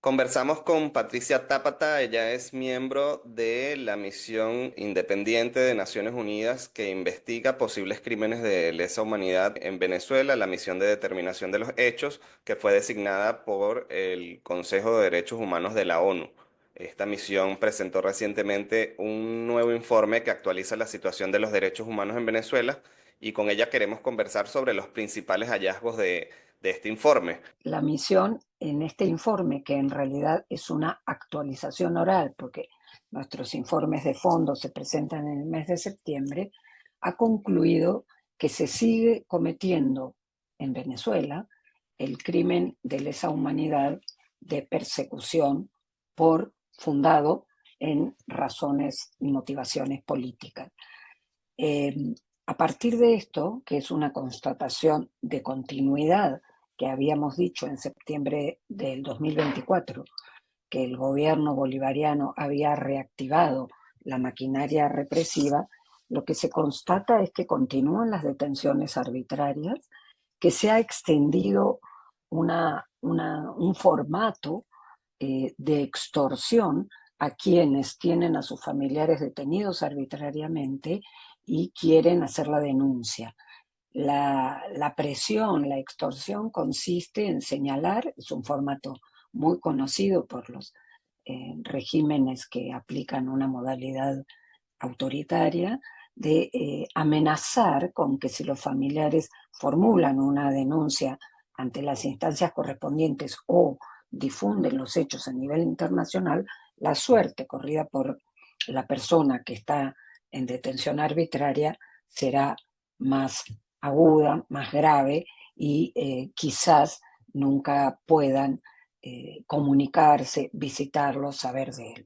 Conversamos con Patricia Tápata, ella es miembro de la misión independiente de Naciones Unidas que investiga posibles crímenes de lesa humanidad en Venezuela, la misión de determinación de los hechos que fue designada por el Consejo de Derechos Humanos de la ONU. Esta misión presentó recientemente un nuevo informe que actualiza la situación de los derechos humanos en Venezuela y con ella queremos conversar sobre los principales hallazgos de este informe. La misión en este informe, que en realidad es una actualización oral, porque nuestros informes de fondo se presentan en el mes de septiembre, ha concluido que se sigue cometiendo en Venezuela el crimen de lesa humanidad de persecución fundado en razones y motivaciones políticas. Eh, a partir de esto, que es una constatación de continuidad que habíamos dicho en septiembre del 2024, que el gobierno bolivariano había reactivado la maquinaria represiva, lo que se constata es que continúan las detenciones arbitrarias, que se ha extendido un formato de extorsión a quienes tienen a sus familiares detenidos arbitrariamente y quieren hacer la denuncia. La presión, la extorsión consiste en señalar, es un formato muy conocido por los regímenes que aplican una modalidad autoritaria, de amenazar con que si los familiares formulan una denuncia ante las instancias correspondientes o difunden los hechos a nivel internacional, la suerte corrida por la persona que está en detención arbitraria será más aguda, más grave y quizás nunca puedan comunicarse, visitarlo, saber de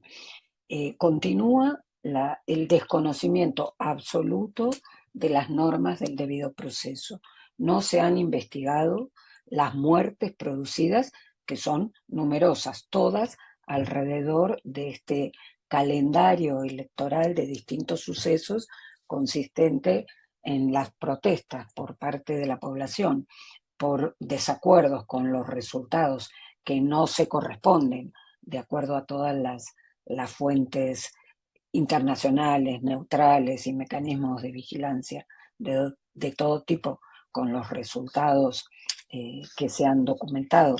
él. Continúa el desconocimiento absoluto de las normas del debido proceso. No se han investigado las muertes producidas, que son numerosas, todas alrededor de este calendario electoral de distintos sucesos consistente en las protestas por parte de la población por desacuerdos con los resultados que no se corresponden de acuerdo a todas las fuentes internacionales, neutrales y mecanismos de vigilancia de todo tipo con los resultados que se han documentado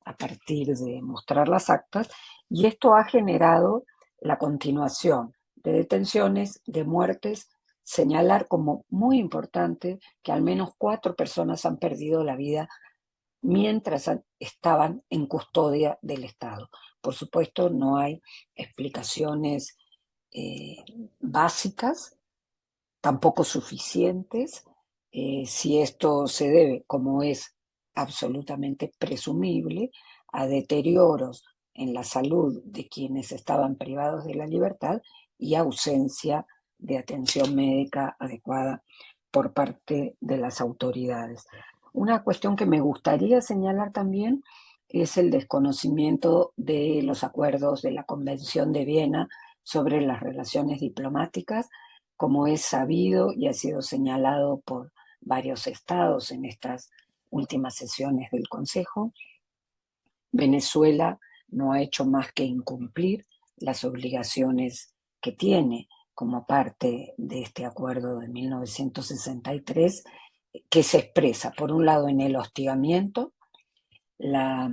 a partir de mostrar las actas, y esto ha generado la continuación de detenciones, de muertes, señalar como muy importante que al menos 4 personas han perdido la vida mientras estaban en custodia del Estado. Por supuesto, no hay explicaciones eh, básicas, tampoco suficientes, si esto se debe, como es absolutamente presumible, a deterioros en la salud de quienes estaban privados de la libertad y ausencia de atención médica adecuada por parte de las autoridades. Una cuestión que me gustaría señalar también es el desconocimiento de los acuerdos de la Convención de Viena sobre las relaciones diplomáticas, como es sabido y ha sido señalado por varios estados en estas últimas sesiones del Consejo. Venezuela no ha hecho más que incumplir las obligaciones que tiene como parte de este acuerdo de 1963, que se expresa, por un lado, en el hostigamiento, la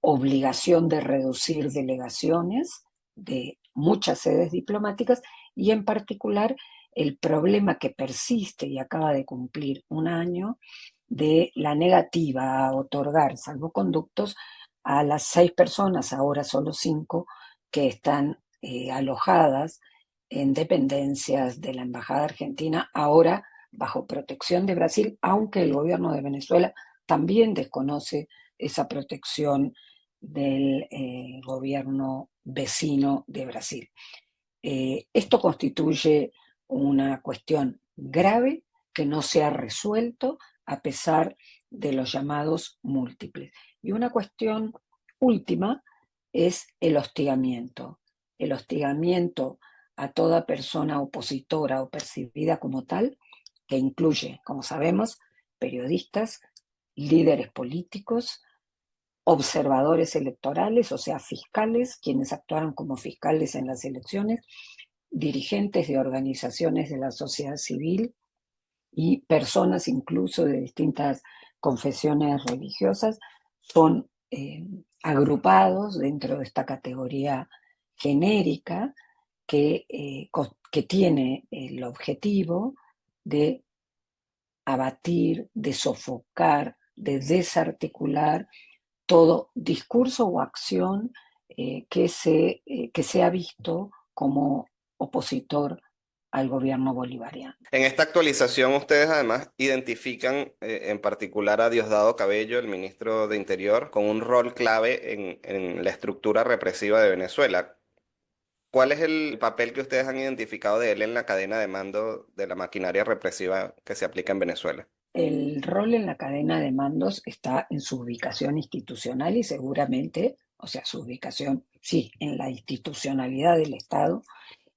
obligación de reducir delegaciones de muchas sedes diplomáticas y en particular el problema que persiste y acaba de cumplir un año de la negativa a otorgar salvoconductos a las 6 personas, ahora solo 5, que están alojadas en dependencias de la Embajada Argentina, ahora bajo protección de Brasil, aunque el gobierno de Venezuela también desconoce esa protección del gobierno vecino de Brasil. Esto constituye una cuestión grave que no se ha resuelto a pesar de los llamados múltiples. Y una cuestión última es el hostigamiento. El hostigamiento a toda persona opositora o percibida como tal, que incluye, como sabemos, periodistas, líderes políticos, observadores electorales, o sea, fiscales, quienes actuaron como fiscales en las elecciones, dirigentes de organizaciones de la sociedad civil y personas incluso de distintas confesiones religiosas son agrupados dentro de esta categoría genérica que tiene el objetivo de abatir, de sofocar, de desarticular todo discurso o acción que se ha visto como opositor al gobierno bolivariano. En esta actualización ustedes además identifican en particular a Diosdado Cabello, el ministro de Interior, con un rol clave en la estructura represiva de Venezuela. ¿Cuál es el papel que ustedes han identificado de él en la cadena de mando de la maquinaria represiva que se aplica en Venezuela? El rol en la cadena de mandos está en su ubicación institucional y seguramente, o sea, su ubicación, sí, en la institucionalidad del Estado,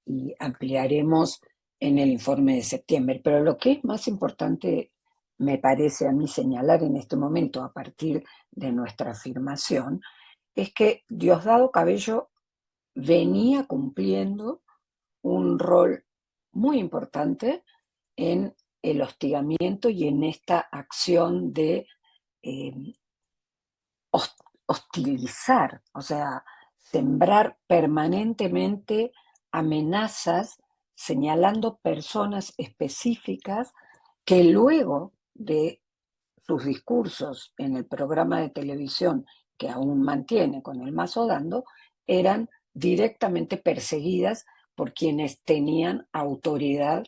y ampliaremos en el informe de septiembre. Pero lo que es más importante, me parece a mí señalar en este momento, a partir de nuestra afirmación, es que Diosdado Cabello venía cumpliendo un rol muy importante en el hostigamiento y en esta acción de eh, hostilizar, o sea, sembrar permanentemente amenazas señalando personas específicas que luego de sus discursos en el programa de televisión que aún mantiene con el Mazo Dando, eran directamente perseguidas por quienes tenían autoridad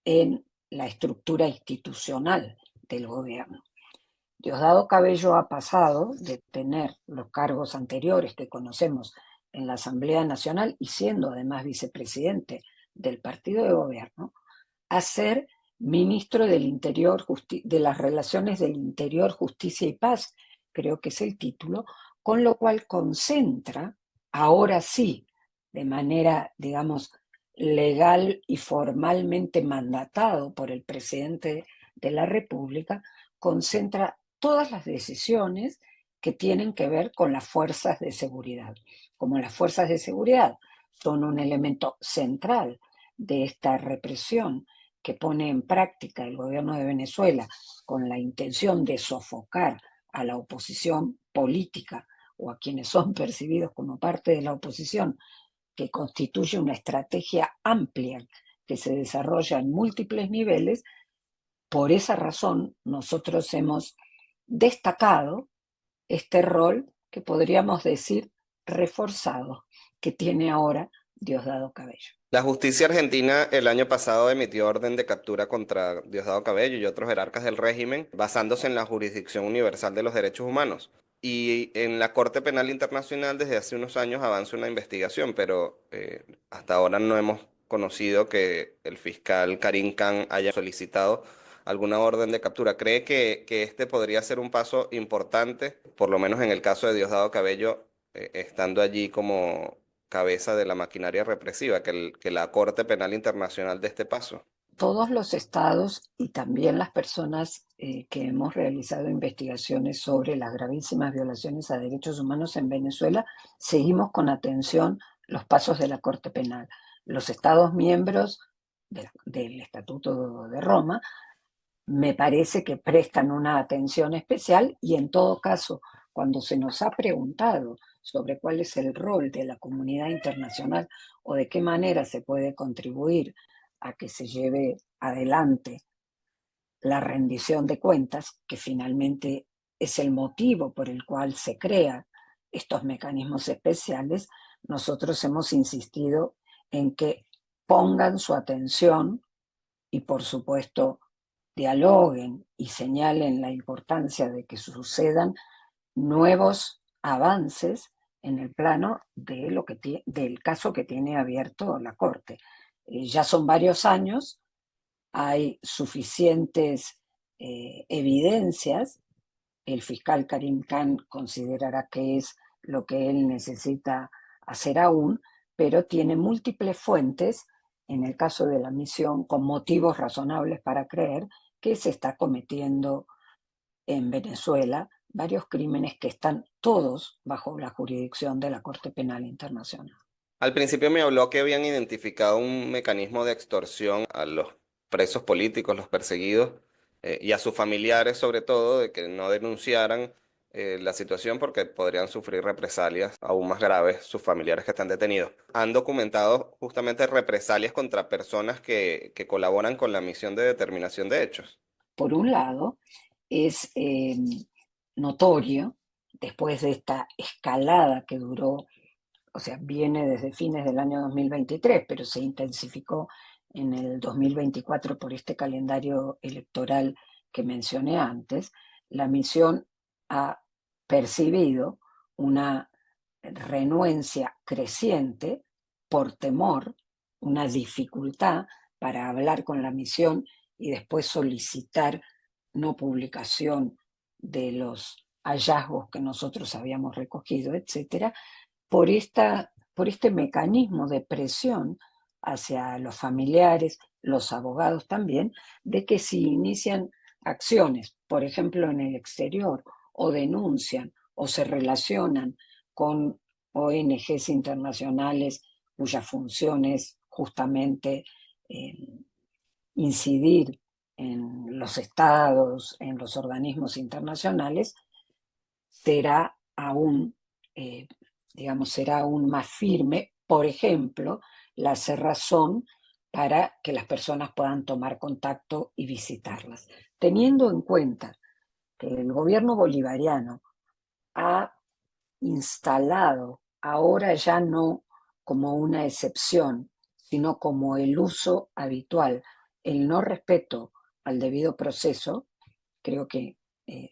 en la estructura institucional del gobierno. Diosdado Cabello ha pasado de tener los cargos anteriores que conocemos en la Asamblea Nacional y siendo además vicepresidente del partido de gobierno, a ser ministro del Interior, de las Relaciones del Interior, Justicia y Paz, creo que es el título, con lo cual concentra, ahora sí, de manera, digamos, legal y formalmente mandatado por el presidente de la República, concentra todas las decisiones que tienen que ver con las fuerzas de seguridad. Como las fuerzas de seguridad son un elemento central de esta represión que pone en práctica el gobierno de Venezuela con la intención de sofocar a la oposición política o a quienes son percibidos como parte de la oposición, que constituye una estrategia amplia que se desarrolla en múltiples niveles. Por esa razón, nosotros hemos destacado este rol que podríamos decir reforzado que tiene ahora Diosdado Cabello. La justicia argentina el año pasado emitió orden de captura contra Diosdado Cabello y otros jerarcas del régimen, basándose en la jurisdicción universal de los derechos humanos. Y en la Corte Penal Internacional desde hace unos años avanza una investigación, pero hasta ahora no hemos conocido que el fiscal Karim Khan haya solicitado alguna orden de captura. ¿Cree que este podría ser un paso importante, por lo menos en el caso de Diosdado Cabello, estando allí como cabeza de la maquinaria represiva, que la Corte Penal Internacional dé este paso? Todos los estados y también las personas que hemos realizado investigaciones sobre las gravísimas violaciones a derechos humanos en Venezuela, seguimos con atención los pasos de la Corte Penal. Los estados miembros del Estatuto de Roma me parece que prestan una atención especial y en todo caso, cuando se nos ha preguntado sobre cuál es el rol de la comunidad internacional o de qué manera se puede contribuir a que se lleve adelante la rendición de cuentas, que finalmente es el motivo por el cual se crean estos mecanismos especiales, nosotros hemos insistido en que pongan su atención y por supuesto dialoguen y señalen la importancia de que sucedan nuevos avances en el plano de del caso que tiene abierto la Corte. Ya son varios años, hay suficientes evidencias, el fiscal Karim Khan considerará que es lo que él necesita hacer aún, pero tiene múltiples fuentes, en el caso de la misión, con motivos razonables para creer que se está cometiendo en Venezuela varios crímenes que están todos bajo la jurisdicción de la Corte Penal Internacional. Al principio me habló que habían identificado un mecanismo de extorsión a los presos políticos, los perseguidos, y a sus familiares sobre todo, de que no denunciaran la situación porque podrían sufrir represalias aún más graves sus familiares que están detenidos. Han documentado justamente represalias contra personas que colaboran con la misión de determinación de hechos. Por un lado, es notorio, después de esta escalada que duró, o sea, viene desde fines del año 2023, pero se intensificó en el 2024 por este calendario electoral que mencioné antes, la misión ha percibido una renuencia creciente por temor, una dificultad para hablar con la misión y después solicitar no publicación de los hallazgos que nosotros habíamos recogido, etcétera, por este mecanismo de presión hacia los familiares, los abogados también, de que si inician acciones, por ejemplo, en el exterior, o denuncian o se relacionan con ONGs internacionales cuya función es justamente incidir en los estados, en los organismos internacionales, será aún, eh, digamos, será aún más firme, por ejemplo, la cerrazón para que las personas puedan tomar contacto y visitarlas. Teniendo en cuenta que el gobierno bolivariano ha instalado, ahora ya no como una excepción, sino como el uso habitual, el no respeto al debido proceso, creo que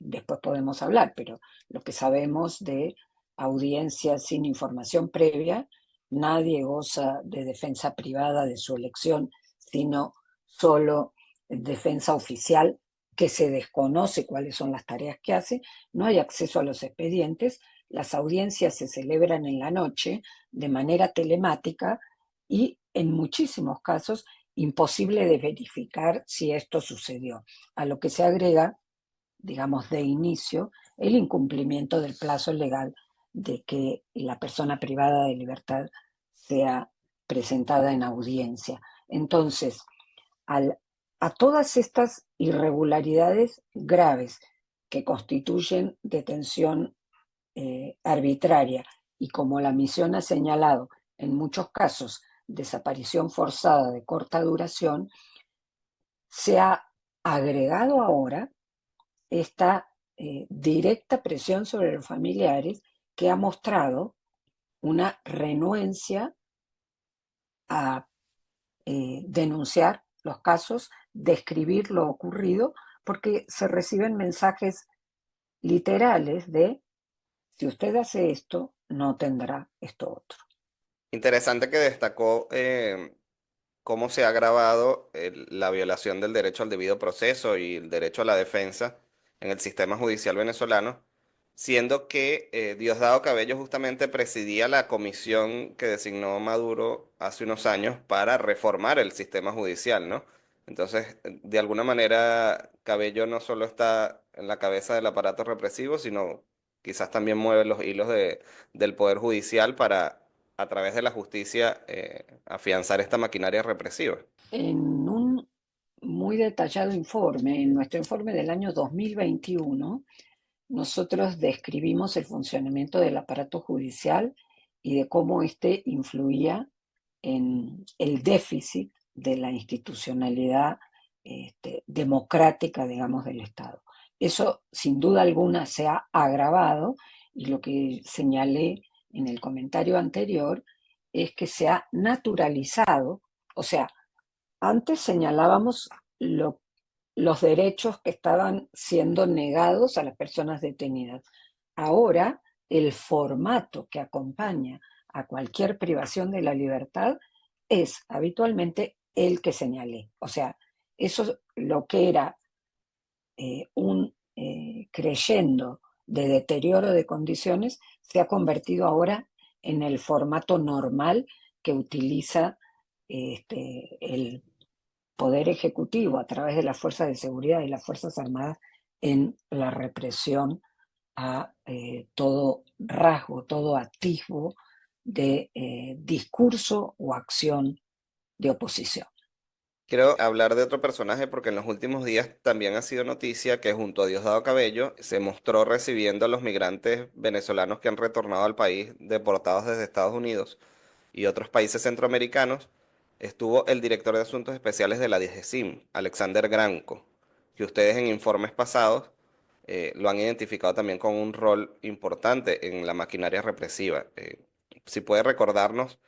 después podemos hablar, pero lo que sabemos de audiencias sin información previa, nadie goza de defensa privada de su elección, sino solo defensa oficial que se desconoce cuáles son las tareas que hace, no hay acceso a los expedientes, las audiencias se celebran en la noche de manera telemática y en muchísimos casos imposible de verificar si esto sucedió. A lo que se agrega, digamos, de inicio, el incumplimiento del plazo legal de que la persona privada de libertad sea presentada en audiencia. Entonces, al, a todas estas irregularidades graves que constituyen detención arbitraria y como la misión ha señalado, en muchos casos, desaparición forzada de corta duración, se ha agregado ahora esta directa presión sobre los familiares que ha mostrado una renuencia a denunciar los casos, describir lo ocurrido, porque se reciben mensajes literales de si usted hace esto, no tendrá esto otro. Interesante que destacó cómo se ha agravado la violación del derecho al debido proceso y el derecho a la defensa en el sistema judicial venezolano, siendo que Diosdado Cabello justamente presidía la comisión que designó Maduro hace unos años para reformar el sistema judicial, ¿no? Entonces, de alguna manera, Cabello no solo está en la cabeza del aparato represivo, sino quizás también mueve los hilos del Poder Judicial para a través de la justicia afianzar esta maquinaria represiva. En un muy detallado informe, en nuestro informe del año 2021, nosotros describimos el funcionamiento del aparato judicial y de cómo éste influía en el déficit de la institucionalidad democrática, digamos, del Estado. Eso, sin duda alguna, se ha agravado y lo que señalé en el comentario anterior es que se ha naturalizado, o sea, antes señalábamos los derechos que estaban siendo negados a las personas detenidas. Ahora, el formato que acompaña a cualquier privación de la libertad es habitualmente el que señalé. O sea, eso lo que era un creyendo de deterioro de condiciones se ha convertido ahora en el formato normal que utiliza el Poder Ejecutivo a través de las fuerzas de seguridad y las Fuerzas Armadas en la represión a todo rasgo, todo atisbo de discurso o acción de oposición. Quiero hablar de otro personaje porque en los últimos días también ha sido noticia que junto a Diosdado Cabello se mostró recibiendo a los migrantes venezolanos que han retornado al país deportados desde Estados Unidos y otros países centroamericanos. Estuvo el director de Asuntos Especiales de la DGCIM, Alexander Granco, que ustedes en informes pasados lo han identificado también con un rol importante en la maquinaria represiva. Si puede recordarnos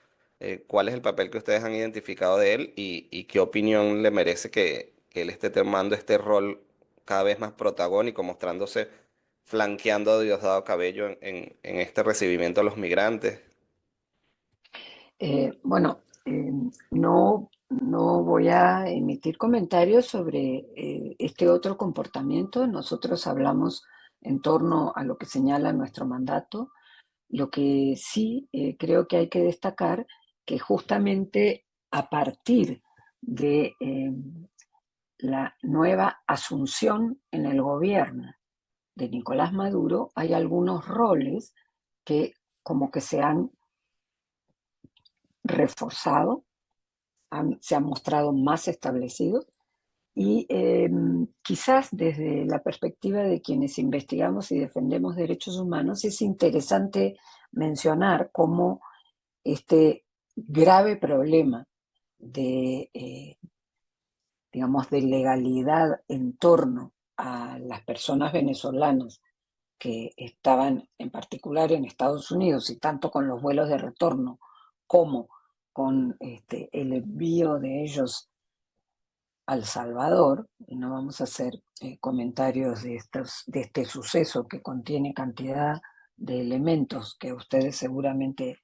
cuál es el papel que ustedes han identificado de él y qué opinión le merece que él esté tomando este rol cada vez más protagónico, mostrándose flanqueando a Diosdado Cabello en este recibimiento a los migrantes. Bueno, no voy a emitir comentarios sobre este otro comportamiento. Nosotros hablamos en torno a lo que señala nuestro mandato. Lo que sí creo que hay que destacar que justamente a partir de la nueva asunción en el gobierno de Nicolás Maduro, hay algunos roles que como que se han reforzado, se han mostrado más establecidos y quizás desde la perspectiva de quienes investigamos y defendemos derechos humanos es interesante mencionar cómo este grave problema de, digamos, de legalidad en torno a las personas venezolanas que estaban en particular en Estados Unidos y tanto con los vuelos de retorno como con el envío de ellos al Salvador, y no vamos a hacer comentarios de este suceso que contiene cantidad de elementos que ustedes seguramente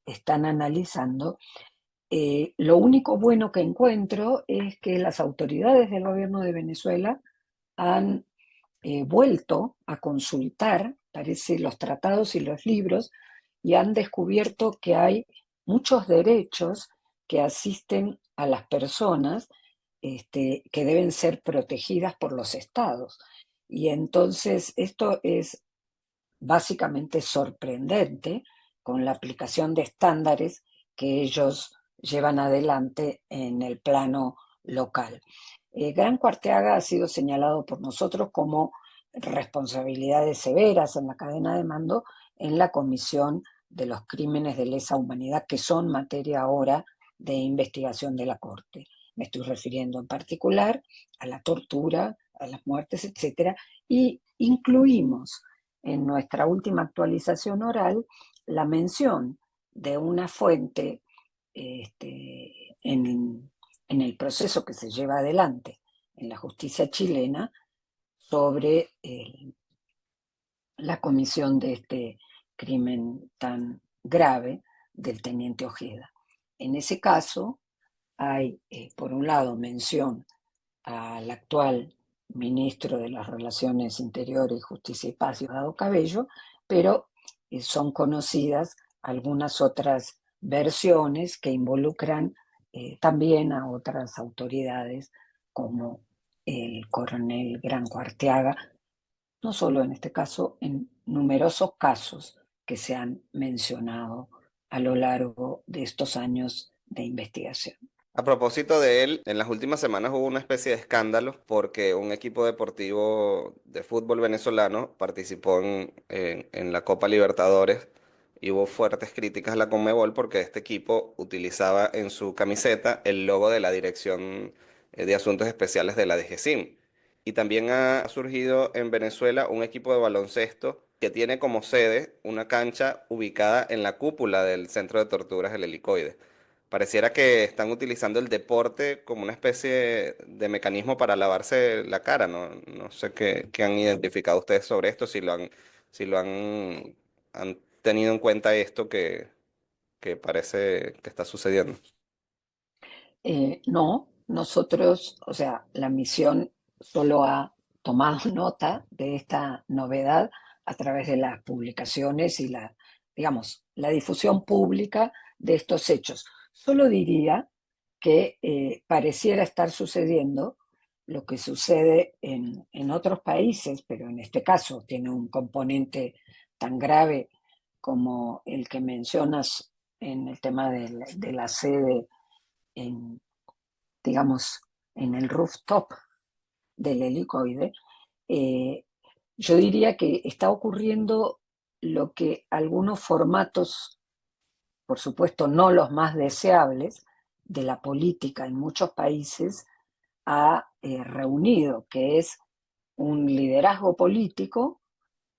están analizando. Lo único bueno que encuentro es que las autoridades del gobierno de Venezuela han vuelto a consultar, parece, los tratados y los libros y han descubierto que hay muchos derechos que asisten a las personas que deben ser protegidas por los estados. Y entonces esto es básicamente sorprendente con la aplicación de estándares que ellos llevan adelante en el plano local. Gran Cuarteaga ha sido señalado por nosotros como responsabilidades severas en la cadena de mando en la comisión de los crímenes de lesa humanidad que son materia ahora de investigación de la Corte. Me estoy refiriendo en particular a la tortura, a las muertes, etcétera, y incluimos en nuestra última actualización oral la mención de una fuente en el proceso que se lleva adelante en la justicia chilena sobre la comisión de este crimen tan grave del teniente Ojeda. En ese caso hay, por un lado, mención al actual ministro de las Relaciones Interiores, Justicia y Paz, Diosdado Cabello, pero son conocidas algunas otras versiones que involucran también a otras autoridades como el coronel Granco Arteaga, no solo en este caso, en numerosos casos que se han mencionado a lo largo de estos años de investigación. A propósito de él, en las últimas semanas hubo una especie de escándalo porque un equipo deportivo de fútbol venezolano participó en la Copa Libertadores y hubo fuertes críticas a la Conmebol porque este equipo utilizaba en su camiseta el logo de la Dirección de Asuntos Especiales de la DGCIM. Y también ha surgido en Venezuela un equipo de baloncesto que tiene como sede una cancha ubicada en la cúpula del Centro de Torturas El Helicoide. Pareciera que están utilizando el deporte como una especie de mecanismo para lavarse la cara, ¿no? No sé qué han identificado ustedes sobre esto, si lo han tenido en cuenta esto que parece que está sucediendo. No, nosotros, o sea, la misión solo ha tomado nota de esta novedad a través de las publicaciones y la, digamos, la difusión pública de estos hechos. Solo diría que pareciera estar sucediendo lo que sucede en otros países, pero en este caso tiene un componente tan grave como el que mencionas en el tema de la sede en, digamos, en el rooftop del helicoide. eh, yo diría que está ocurriendo lo que algunos formatos, por supuesto no los más deseables, de la política en muchos países ha reunido, que es un liderazgo político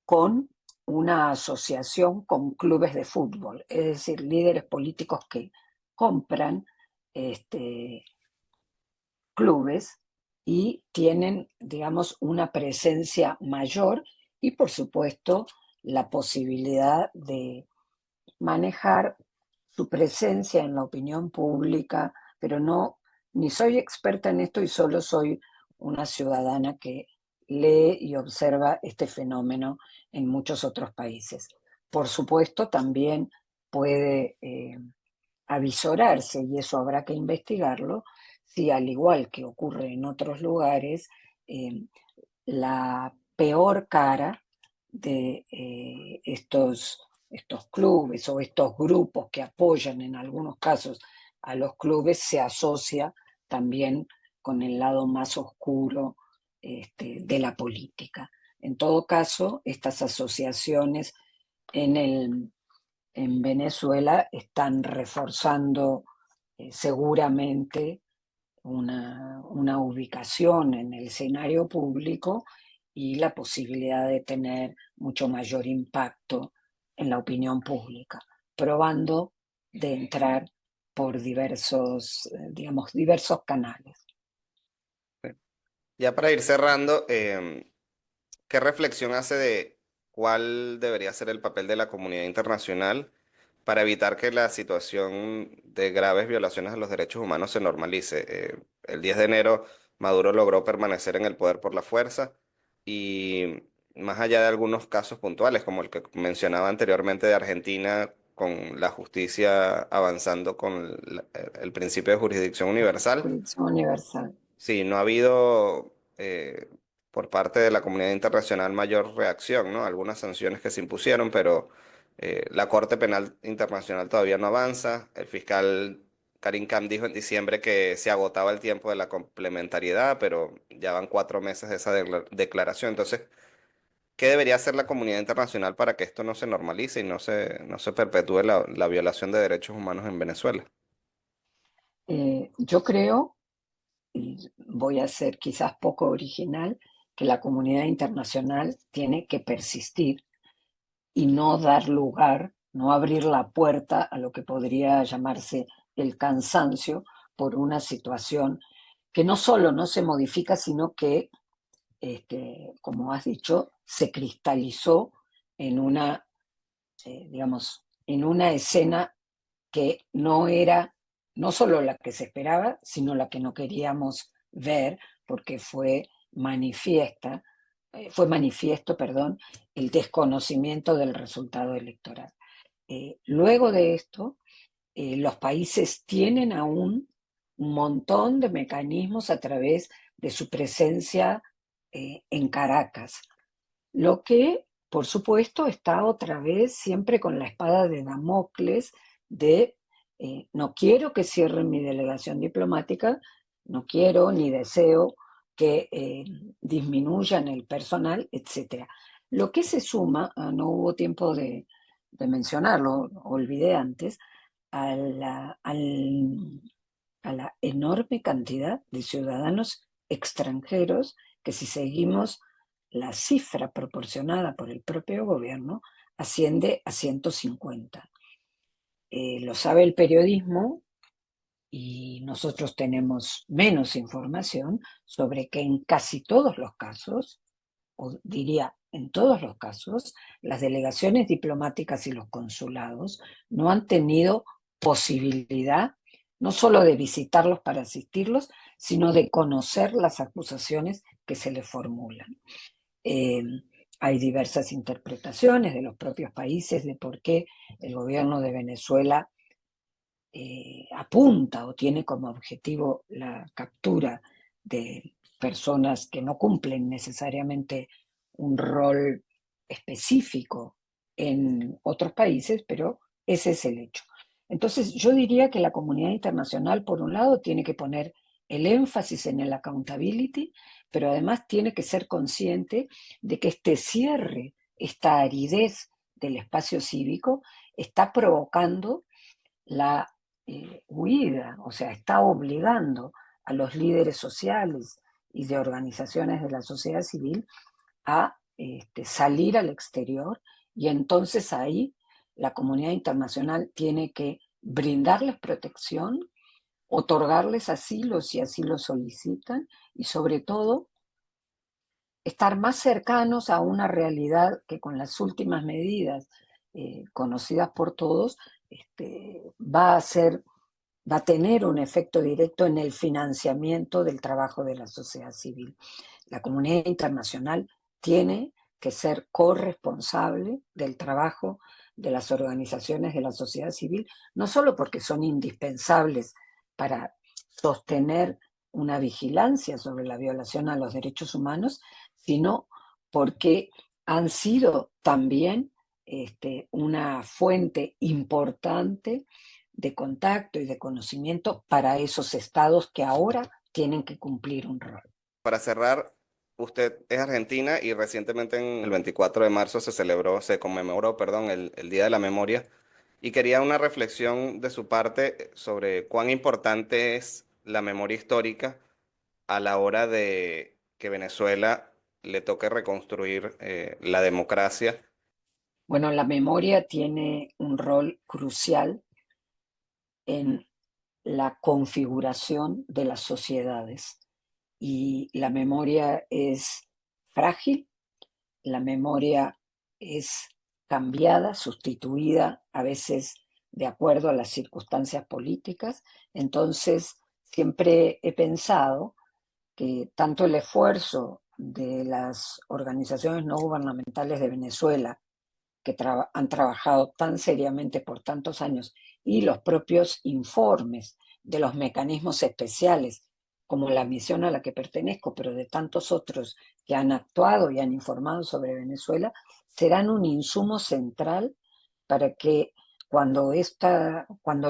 con una asociación con clubes de fútbol, es decir, líderes políticos que compran este, clubes y tienen, digamos, una presencia mayor y, por supuesto, la posibilidad de manejar su presencia en la opinión pública, pero no, ni soy experta en esto y solo soy una ciudadana que lee y observa este fenómeno en muchos otros países. Por supuesto, también puede avisorarse, y eso habrá que investigarlo, si al igual que ocurre en otros lugares, eh, la peor cara de estos clubes o estos grupos que apoyan en algunos casos a los clubes se asocia también con el lado más oscuro de la política. En todo caso, estas asociaciones en, en Venezuela están reforzando seguramente una ubicación en el escenario público y la posibilidad de tener mucho mayor impacto en la opinión pública, probando de entrar por diversos, digamos, diversos canales. Ya para ir cerrando, ¿qué reflexión hace de cuál debería ser el papel de la comunidad internacional para evitar que la situación de graves violaciones a los derechos humanos se normalice? El 10 de enero, Maduro logró permanecer en el poder por la fuerza y más allá de algunos casos puntuales, como el que mencionaba anteriormente de Argentina, con la justicia avanzando con el principio de jurisdicción universal. Jurisdicción universal. Sí, no ha habido por parte de la comunidad internacional mayor reacción, ¿no? Algunas sanciones que se impusieron, pero la Corte Penal Internacional todavía no avanza. El fiscal Karim Khan dijo en diciembre que se agotaba el tiempo de la complementariedad, pero ya van 4 meses de esa declaración. Entonces, ¿qué debería hacer la comunidad internacional para que esto no se normalice y no se perpetúe la violación de derechos humanos en Venezuela? Yo creo, y voy a ser quizás poco original, que la comunidad internacional tiene que persistir y no dar lugar, no abrir la puerta a lo que podría llamarse el cansancio por una situación que no solo no se modifica, sino que, como has dicho, se cristalizó en una, digamos, en una escena que no era no solo la que se esperaba, sino la que no queríamos ver, porque fue manifiesto, perdón, el desconocimiento del resultado electoral. Luego de esto, los países tienen aún un montón de mecanismos a través de su presencia en Caracas, lo que, por supuesto, está otra vez siempre con la espada de Damocles de no quiero que cierren mi delegación diplomática, no quiero ni deseo que disminuyan el personal, etcétera. Lo que se suma, no hubo tiempo de mencionarlo, olvidé antes, a a la enorme cantidad de ciudadanos extranjeros que si seguimos la cifra proporcionada por el propio gobierno asciende a 150. Lo sabe el periodismo y nosotros tenemos menos información sobre que en casi todos los casos, o diría en todos los casos, las delegaciones diplomáticas y los consulados no han tenido posibilidad no solo de visitarlos para asistirlos, sino de conocer las acusaciones que se les formulan. Eh, hay diversas interpretaciones de los propios países de por qué el gobierno de Venezuela apunta o tiene como objetivo la captura de personas que no cumplen necesariamente un rol específico en otros países, pero ese es el hecho. Entonces, yo diría que la comunidad internacional, por un lado, tiene que poner el énfasis en el accountability, pero además tiene que ser consciente de que este cierre, esta aridez del espacio cívico, está provocando la huida, o sea, está obligando a los líderes sociales y de organizaciones de la sociedad civil a salir al exterior, y entonces ahí la comunidad internacional tiene que brindarles protección, otorgarles asilo si así lo solicitan, y sobre todo estar más cercanos a una realidad que con las últimas medidas conocidas por todos va a ser, va a tener un efecto directo en el financiamiento del trabajo de la sociedad civil. La comunidad internacional tiene que ser corresponsable del trabajo de las organizaciones de la sociedad civil, no solo porque son indispensables para sostener una vigilancia sobre la violación a los derechos humanos, sino porque han sido también una fuente importante de contacto y de conocimiento para esos estados que ahora tienen que cumplir un rol. Para cerrar, usted es argentina y recientemente en el 24 de marzo se conmemoró, perdón, el Día de la Memoria. Y quería una reflexión de su parte sobre cuán importante es la memoria histórica a la hora de que Venezuela le toque reconstruir la democracia. Bueno, la memoria tiene un rol crucial en la configuración de las sociedades, y la memoria es frágil, la memoria es cambiada, sustituida a veces de acuerdo a las circunstancias políticas. Entonces, siempre he pensado que tanto el esfuerzo de las organizaciones no gubernamentales de Venezuela, que han trabajado tan seriamente por tantos años, y los propios informes de los mecanismos especiales, como la misión a la que pertenezco, pero de tantos otros que han actuado y han informado sobre Venezuela, serán un insumo central para que cuando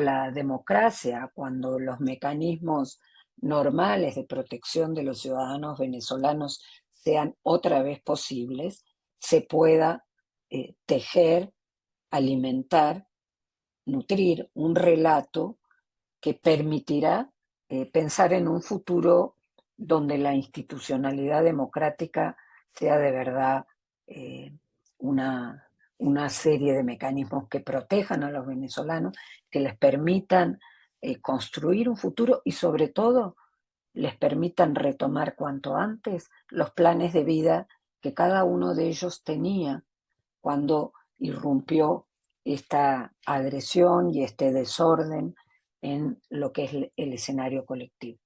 la democracia, cuando los mecanismos normales de protección de los ciudadanos venezolanos sean otra vez posibles, se pueda tejer, alimentar, nutrir un relato que permitirá pensar en un futuro donde la institucionalidad democrática sea de verdad eh, una, una serie de mecanismos que protejan a los venezolanos, que les permitan construir un futuro y sobre todo les permitan retomar cuanto antes los planes de vida que cada uno de ellos tenía cuando irrumpió esta agresión y este desorden en lo que es el escenario colectivo.